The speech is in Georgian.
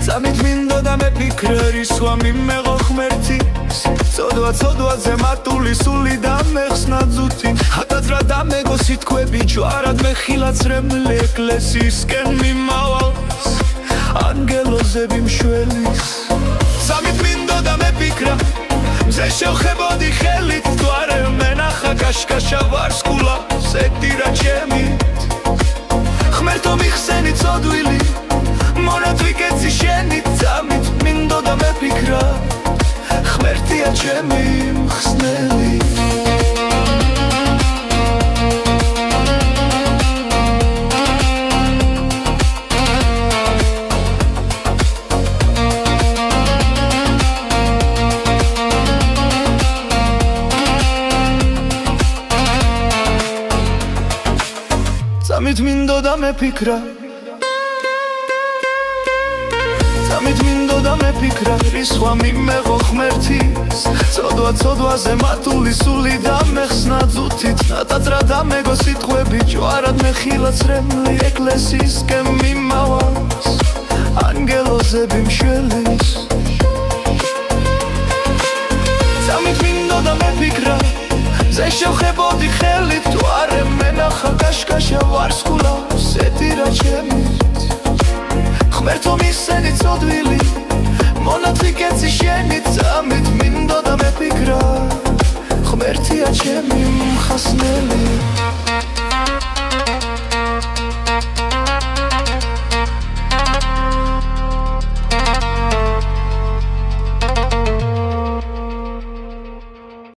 Სამით მინდოდა მეფიქრე რისვა მიმეღო ღმერთის ცოდვა ზემატული სული დამეხსნა ძუთი ატაძრა დამეგო სიტყვები ჯვარად მეხილაცრემლი ეკლესიისკენ მიმავალს ანგელოზები მშველის სამით მინდოდა მეფიქრა მზე შევხებოდი ხელით თვარე მენახა კაშკაშა ვარსკულა ზედირა ჩემით ღმერთო მიხსენი ცოდვილი მონათვიკეცი შენი წამით მინდოდა მეფიქრა ღმერთია ჩემი მხსნელი წამით მინდოდა მეფიქრა სამით მინდოდა მეფიქრა რისვა მიმეღო ღმერთის ცოდვაზე მატული სული დამეხსნა ძუთით ატაძრა დამეგო სიტყვები ჯვარად მეხილაცრემლი ეკლესიისკენ მიმავალს ანგელოზები მშველის სამით მინდოდა მეფიქრა მზე შევხებოდი ხელით თვარე მენახა კაშკაშა ვარსკულა ზედირა ჩემით ღმერთო მიხსენი ცოდვილი მონათვიკეცი შენი წამით მინდოდა მეფიქრა ღმერთია ჩემი მხსნელი